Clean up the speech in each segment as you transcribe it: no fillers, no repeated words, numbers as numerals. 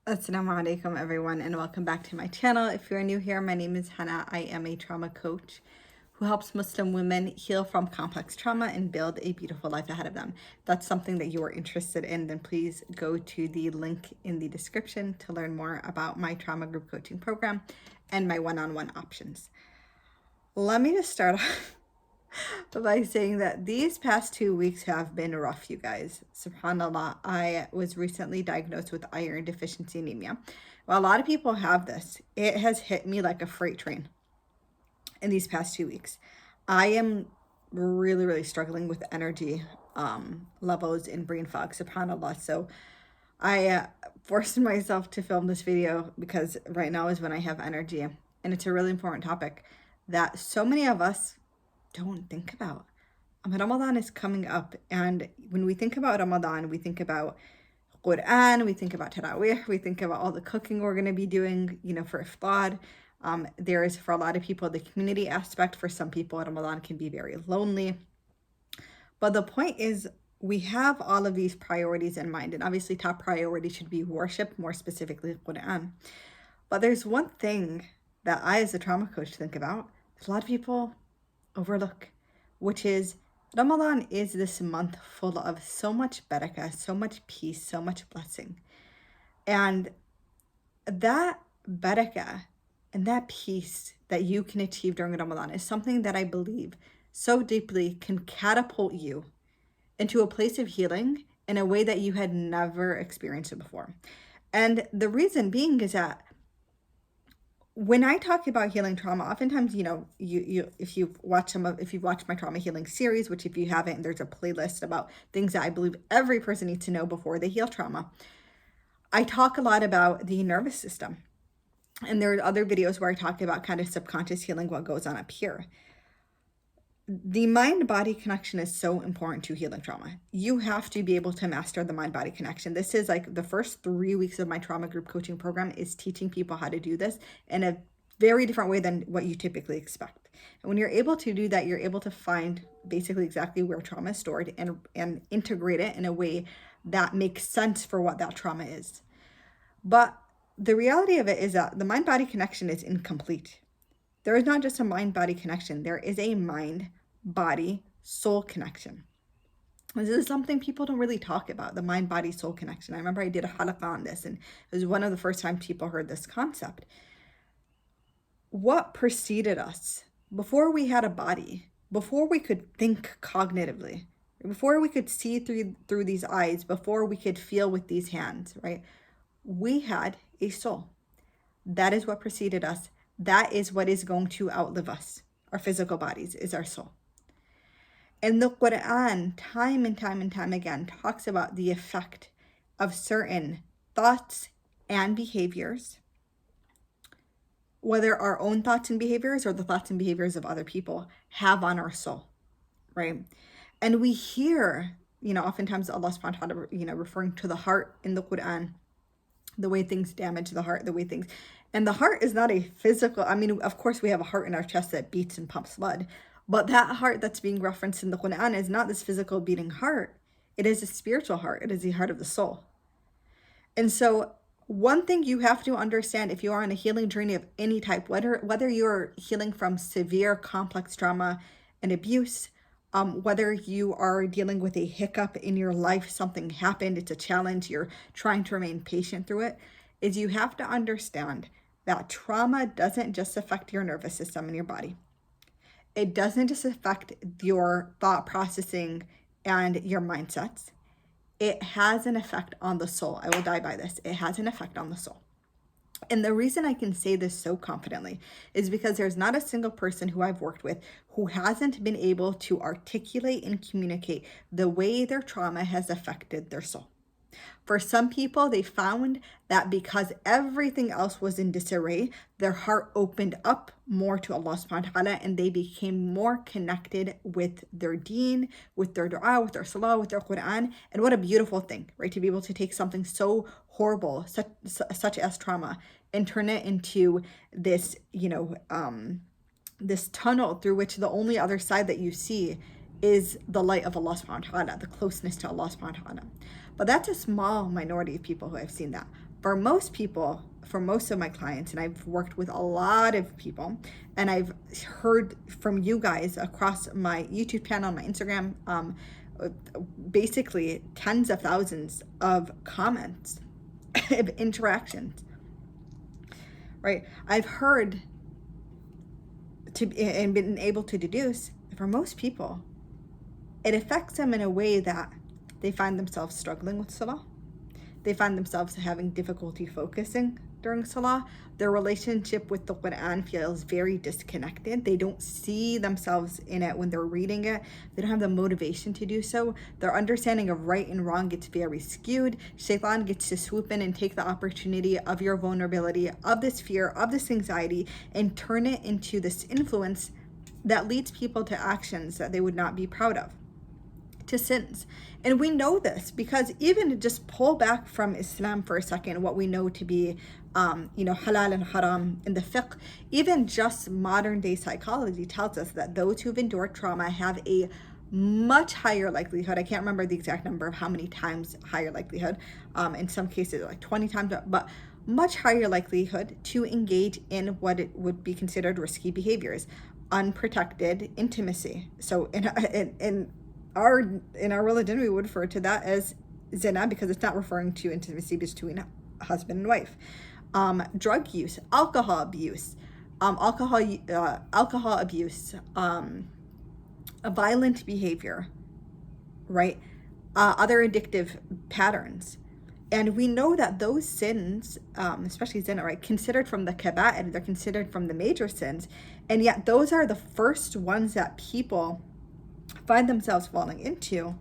Assalamu alaikum everyone, and welcome back to my channel. If you're new here, my name is Hannah. I am a trauma coach who helps Muslim women heal from complex trauma and build a beautiful life ahead of them. If that's something that you are interested in, then please go to the link in the description to learn more about my trauma group coaching program and my one-on-one options. Let me just start off by saying that these past 2 weeks have been rough, you guys. SubhanAllah, I was recently diagnosed with iron deficiency anemia. Well, a lot of people have this. It has hit me like a freight train in these past 2 weeks. I am really, really struggling with energy levels and brain fog, SubhanAllah. So I forced myself to film this video because right now is when I have energy. And it's a really important topic that so many of us don't think about. Ramadan is coming up, and when we think about Ramadan, we think about Quran, we think about Taraweeh, we think about all the cooking we're going to be doing, for iftar. There is, for a lot of people, the community aspect. For some people, Ramadan can be very lonely. But the point is, we have all of these priorities in mind, and obviously top priority should be worship, more specifically Quran. But there's one thing that I, as a trauma coach, think about. A lot of people overlook, which is Ramadan is this month full of so much barakah, so much peace, so much blessing. And that barakah and that peace that you can achieve during Ramadan is something that I believe so deeply can catapult you into a place of healing in a way that you had never experienced it before. And the reason being is that when I talk about healing trauma, oftentimes, if you've watched my trauma healing series, which if you haven't, there's a playlist about things that I believe every person needs to know before they heal trauma. I talk a lot about the nervous system. And there are other videos where I talk about kind of subconscious healing, what goes on up here. The mind-body connection is so important to healing trauma. You have to be able to master the mind-body connection. This is like the first 3 weeks of my trauma group coaching program is teaching people how to do this in a very different way than what you typically expect. And when you're able to do that, you're able to find basically exactly where trauma is stored and integrate it in a way that makes sense for what that trauma is. But the reality of it is that the mind-body connection is incomplete. There is not just a mind-body connection. There is a mind-body-soul connection. This is something people don't really talk about, the mind-body-soul connection. I remember I did a halaqah on this, and it was one of the first times people heard this concept. What preceded us? Before we had a body, before we could think cognitively, before we could see through these eyes, before we could feel with these hands, right? We had a soul. That is what preceded us. That is what is going to outlive us. Our physical bodies is our soul. And the Quran, time and time and time again, talks about the effect of certain thoughts and behaviors, whether our own thoughts and behaviors or the thoughts and behaviors of other people have on our soul, right? And we hear, oftentimes Allah subhanahu wa ta'ala, referring to the heart in the Quran, the way things damage the heart, and the heart is not a physical, of course we have a heart in our chest that beats and pumps blood, but that heart that's being referenced in the Quran is not this physical beating heart. It is a spiritual heart. It is the heart of the soul. And so one thing you have to understand if you are on a healing journey of any type, whether you're healing from severe complex trauma and abuse, whether you are dealing with a hiccup in your life, something happened, it's a challenge, you're trying to remain patient through it, is you have to understand that trauma doesn't just affect your nervous system and your body. It doesn't just affect your thought processing and your mindsets. It has an effect on the soul. I will die by this. It has an effect on the soul. And the reason I can say this so confidently is because there's not a single person who I've worked with who hasn't been able to articulate and communicate the way their trauma has affected their soul. For some people, they found that because everything else was in disarray, their heart opened up more to Allah subhanahu wa ta'ala and they became more connected with their deen, with their dua, with their salah, with their Quran. And what a beautiful thing, right? To be able to take something so horrible, such as trauma, and turn it into this, this tunnel through which the only other side that you see is the light of Allah subhanahu wa ta'ala, the closeness to Allah subhanahu wa ta'ala. But that's a small minority of people who have seen that. For most people, for most of my clients, and I've worked with a lot of people, and I've heard from you guys across my YouTube channel, my Instagram, basically tens of thousands of comments, of interactions, right? I've heard and been able to deduce, for most people, it affects them in a way that they find themselves struggling with salah. They find themselves having difficulty focusing during salah. Their relationship with the Quran feels very disconnected. They don't see themselves in it when they're reading it. They don't have the motivation to do so. Their understanding of right and wrong gets very skewed. Shaitan gets to swoop in and take the opportunity of your vulnerability, of this fear, of this anxiety, and turn it into this influence that leads people to actions that they would not be proud of, to sins. And we know this because even to just pull back from Islam for a second, what we know to be halal and haram in the fiqh, even just modern day psychology tells us that those who've endured trauma have a much higher likelihood. I can't remember the exact number of how many times higher likelihood, in some cases like 20 times, but much higher likelihood to engage in what it would be considered risky behaviors, unprotected intimacy. So in our religion, we would refer to that as zina because it's not referring to intimacy between husband and wife. Drug use, alcohol abuse, violent behavior, right? Other addictive patterns. And we know that those sins, especially zina, right, considered from the kaba'ir, they're considered from the major sins. And yet those are the first ones that people find themselves falling into.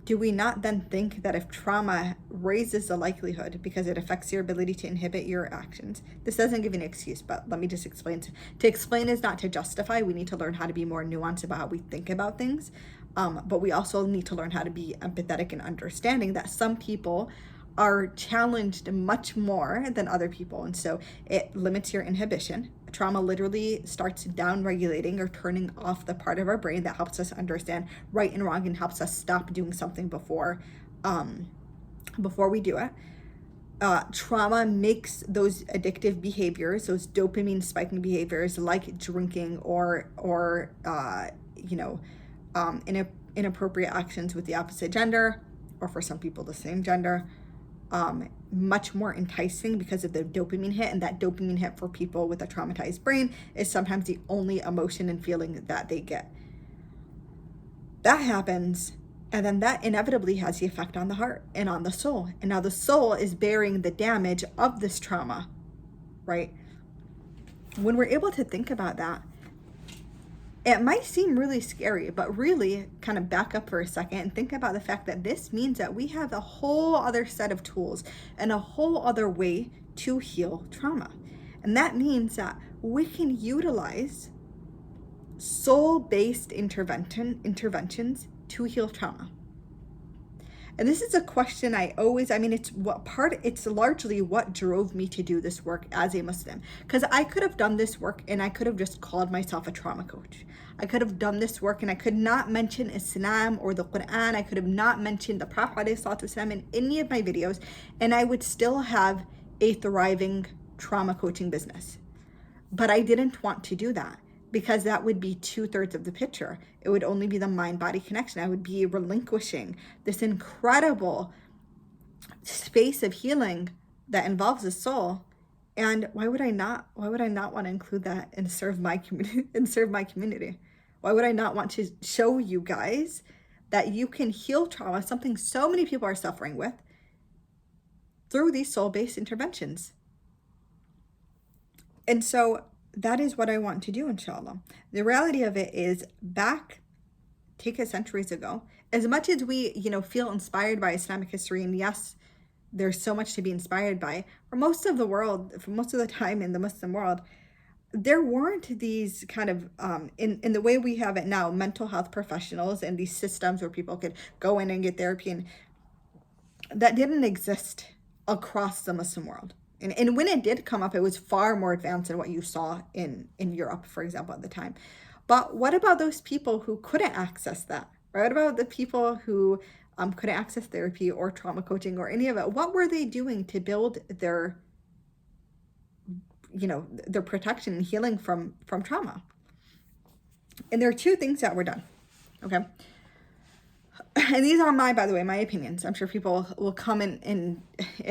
Do we not then think that if trauma raises the likelihood because it affects your ability to inhibit your actions? This doesn't give an excuse, but let me just explain. To explain is not to justify. We need to learn how to be more nuanced about how we think about things. But we also need to learn how to be empathetic and understanding that some people are challenged much more than other people. And so it limits your inhibition. Trauma literally starts down regulating or turning off the part of our brain that helps us understand right and wrong and helps us stop doing something before we do it. Trauma makes those addictive behaviors, those dopamine spiking behaviors like drinking or inappropriate actions with the opposite gender, or for some people the same gender, much more enticing because of the dopamine hit. And that dopamine hit for people with a traumatized brain is sometimes the only emotion and feeling that they get. That happens, and then that inevitably has the effect on the heart and on the soul. And now the soul is bearing the damage of this trauma, right? When we're able to think about that, it might seem really scary, but really kind of back up for a second and think about the fact that this means that we have a whole other set of tools and a whole other way to heal trauma. And that means that we can utilize soul-based interventions to heal trauma. And this is a question it's largely what drove me to do this work as a Muslim. Because I could have done this work and I could have just called myself a trauma coach. I could have done this work and I could not mention Islam or the Quran. I could have not mentioned the Prophet ﷺ in any of my videos, and I would still have a thriving trauma coaching business. But I didn't want to do that, because that would be 2/3 of the picture. It would only be the mind-body connection. I would be relinquishing this incredible space of healing that involves the soul. And why would I not want to include that and serve my community? Why would I not want to show you guys that you can heal trauma, something so many people are suffering with, through these soul-based interventions? And so that is what I want to do, inshallah. The reality of it is, take it centuries ago, as much as we, feel inspired by Islamic history, and yes, there's so much to be inspired by, for most of the time in the Muslim world, there weren't these kind of, in the way we have it now, mental health professionals and these systems where people could go in and get therapy, and that didn't exist across the Muslim world. And when it did come up, it was far more advanced than what you saw in Europe, for example, at the time. But what about those people who couldn't access that? Right? What about the people who couldn't access therapy or trauma coaching or any of it, what were they doing to build their, their protection and healing from trauma? And there are two things that were done. Okay. And these are by the way, my opinions. I'm sure people will come and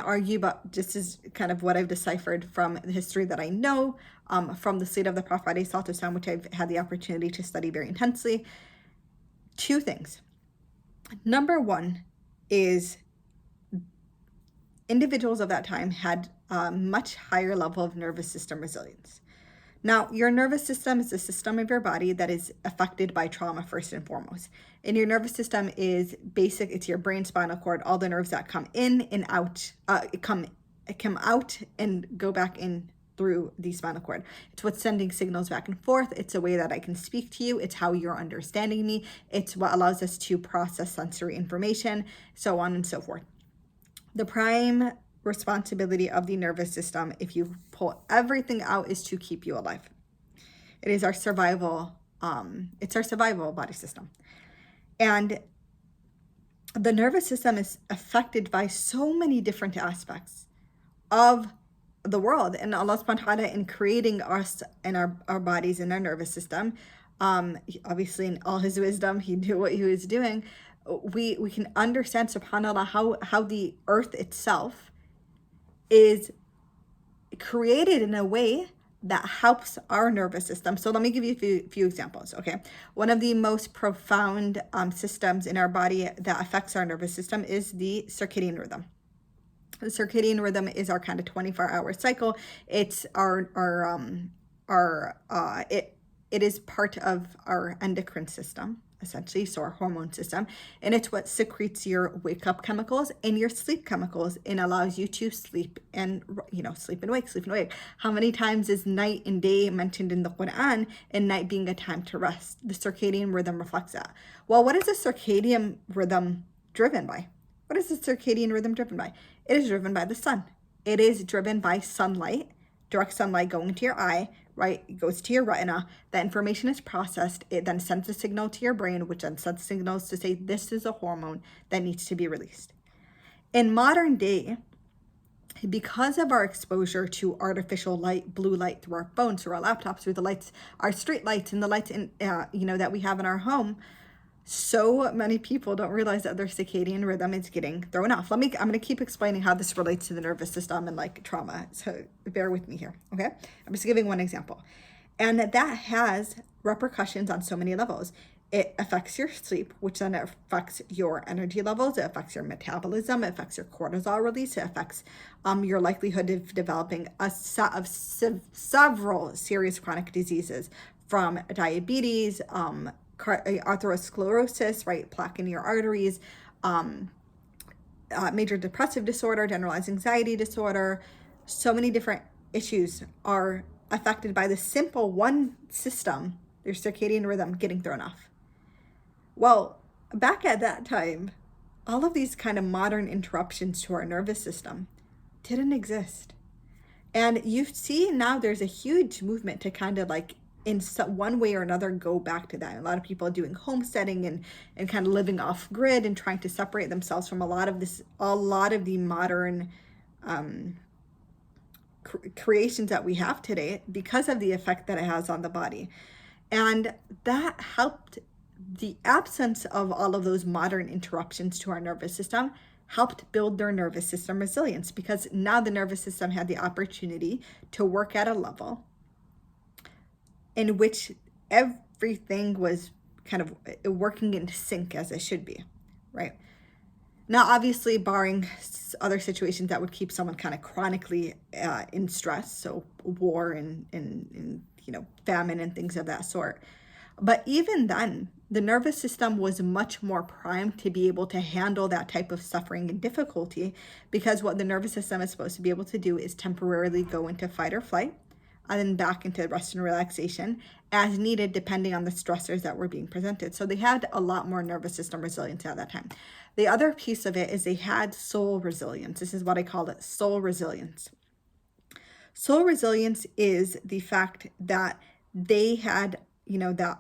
argue, but this is kind of what I've deciphered from the history that I know, from the Seed of the Prophet, which I've had the opportunity to study very intensely. Two things. Number one is individuals of that time had a much higher level of nervous system resilience. Now, your nervous system is the system of your body that is affected by trauma first and foremost. And your nervous system is basic. It's your brain, spinal cord, all the nerves that come in and out, come out and go back in through the spinal cord. It's what's sending signals back and forth. It's a way that I can speak to you. It's how you're understanding me. It's what allows us to process sensory information, so on and so forth. The prime responsibility of the nervous system, if you pull everything out, is to keep you alive. It is our survival, it's our survival body system. And the nervous system is affected by so many different aspects of the world, and Allah subhanahu wa ta'ala, in creating us and our bodies and our nervous system, obviously in all his wisdom, he knew what he was doing. We can understand, subhanAllah, how the earth itself is created in a way that helps our nervous system. So let me give you a few examples, okay? One of the most profound systems in our body that affects our nervous system is the circadian rhythm. The circadian rhythm is our kind of 24-hour cycle. It's it is part of our endocrine system, essentially, so our hormone system, and it's what secretes your wake up chemicals and your sleep chemicals and allows you to sleep and sleep and wake. How many times is night and day mentioned in the Quran, and night being a time to rest? The circadian rhythm reflects that. Well, what is the circadian rhythm driven by? What is the circadian rhythm driven by? It is driven by the sun. It is driven by sunlight, direct sunlight going into your eye, right? It goes to your retina. That information is processed. It then sends a signal to your brain, which then sends signals to say this is a hormone that needs to be released. In modern day, because of our exposure to artificial light, blue light through our phones, through our laptops, through the lights, our street lights, and the lights that we have in our home, so many people don't realize that their circadian rhythm is getting thrown off. I'm going to keep explaining how this relates to the nervous system and like trauma. So bear with me here, okay? I'm just giving one example. And that has repercussions on so many levels. It affects your sleep, which then affects your energy levels. It affects your metabolism. It affects your cortisol release. It affects your likelihood of developing a set of several serious chronic diseases, from diabetes, atherosclerosis, right, plaque in your arteries, major depressive disorder, generalized anxiety disorder. So many different issues are affected by the simple one system, your circadian rhythm, getting thrown off. Well, back at that time, all of these kind of modern interruptions to our nervous system didn't exist. And you see now there's a huge movement to kind of like, in one way or another, go back to that. A lot of people are doing homesteading and kind of living off grid and trying to separate themselves from a lot of the modern creations that we have today, because of the effect that it has on the body. And that helped, the absence of all of those modern interruptions to our nervous system helped build their nervous system resilience, because now the nervous system had the opportunity to work at a level in which everything was kind of working in sync as it should be, right? Now, obviously, barring other situations that would keep someone kind of chronically in stress, so war and famine and things of that sort. But even then, the nervous system was much more primed to be able to handle that type of suffering and difficulty, because what the nervous system is supposed to be able to do is temporarily go into fight or flight, and then back into rest and relaxation as needed, depending on the stressors that were being presented. So they had a lot more nervous system resilience at that time. The other piece of it is they had soul resilience. This is what I call it, soul resilience. Soul resilience is the fact that they had, that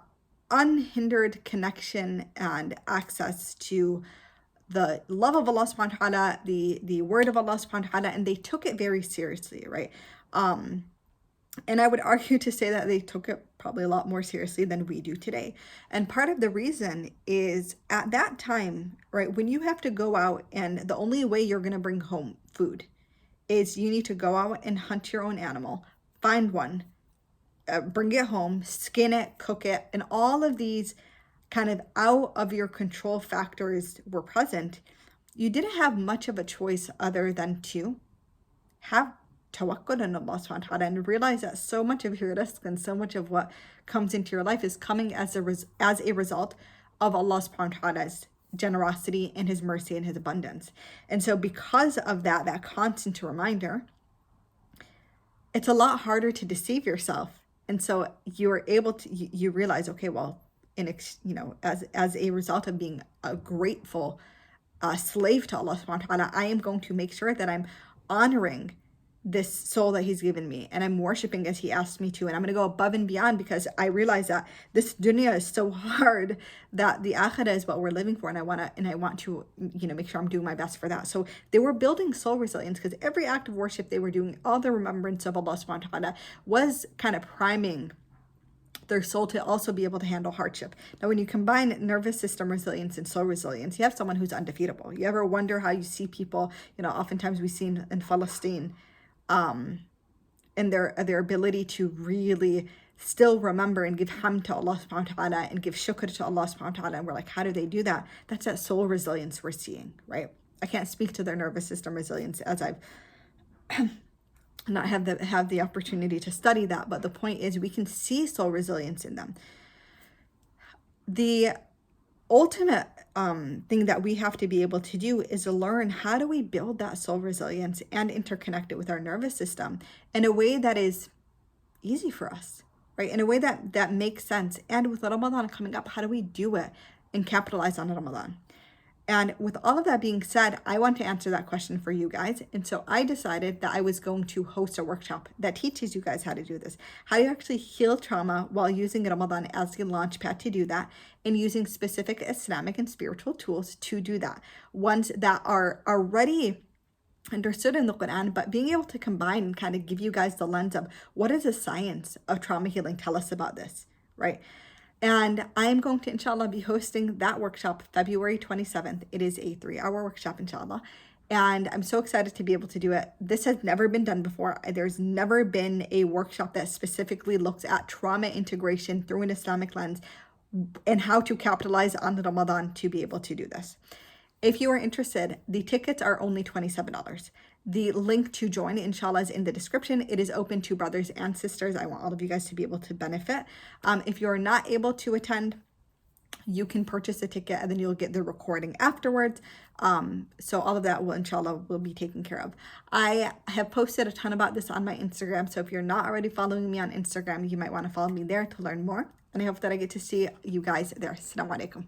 unhindered connection and access to the love of Allah subhanahu wa ta'ala, the word of Allah subhanahu wa ta'ala, and they took it very seriously, right? And I would argue to say that they took it probably a lot more seriously than we do today. And part of the reason is at that time, right, when you have to go out and the only way you're going to bring home food is you need to go out and hunt your own animal, find one, bring it home, skin it, cook it, and all of these kind of out of your control factors were present. You didn't have much of a choice other than to have tawakkul on Allah subhanahu wa ta'ala and realize that so much of your risk and so much of what comes into your life is coming as a result of Allah subhanahu wa ta'ala's generosity and his mercy and his abundance. And so because of that constant reminder, it's a lot harder to deceive yourself. And so you're able to, you realize, okay, well, as a result of being a grateful slave to Allah subhanahu wa ta'ala, I am going to make sure that I'm honoring this soul that he's given me, and I'm worshiping as he asked me to, and I'm going to go above and beyond because I realize that this dunya is so hard that the akhirah is what we're living for, and I want to make sure I'm doing my best for that. So they were building soul resilience because every act of worship they were doing, all the remembrance of Allah subhanahu wa ta'ala, was kind of priming their soul to also be able to handle hardship. Now, when you combine nervous system resilience and soul resilience, you have someone who's undefeatable. You ever wonder how you see people, oftentimes we've seen in Palestine, and their ability to really still remember and give hamd to Allah subhanahu wa ta'ala and give shukr to Allah subhanahu wa ta'ala. And we're like, how do they do that? That's that soul resilience we're seeing, right? I can't speak to their nervous system resilience as I've not have the opportunity to study that, but the point is we can see soul resilience in them. The ultimate thing that we have to be able to do is to learn how do we build that soul resilience and interconnect it with our nervous system in a way that is easy for us, right? In a way that makes sense. And with Ramadan coming up, how do we do it and capitalize on Ramadan? And with all of that being said, I want to answer that question for you guys. And so I decided that I was going to host a workshop that teaches you guys how to do this. How do you actually heal trauma while using Ramadan as your launch pad to do that, and using specific Islamic and spiritual tools to do that. Ones that are already understood in the Quran, but being able to combine and kind of give you guys the lens of what does the science of trauma healing tell us about this, right? And I am going to, inshallah, be hosting that workshop February 27th. It is a 3-hour workshop, inshallah. And I'm so excited to be able to do it. This has never been done before. There's never been a workshop that specifically looks at trauma integration through an Islamic lens and how to capitalize on Ramadan to be able to do this. If you are interested, the tickets are only $27. The link to join, inshallah, is in the description. It is open to brothers and sisters. I want all of you guys to be able to benefit. If you're not able to attend, you can purchase a ticket and then you'll get the recording afterwards. So all of that will, inshallah, will be taken care of. I have posted a ton about this on my Instagram. So if you're not already following me on Instagram, you might want to follow me there to learn more. And I hope that I get to see you guys there. Assalamu alaikum.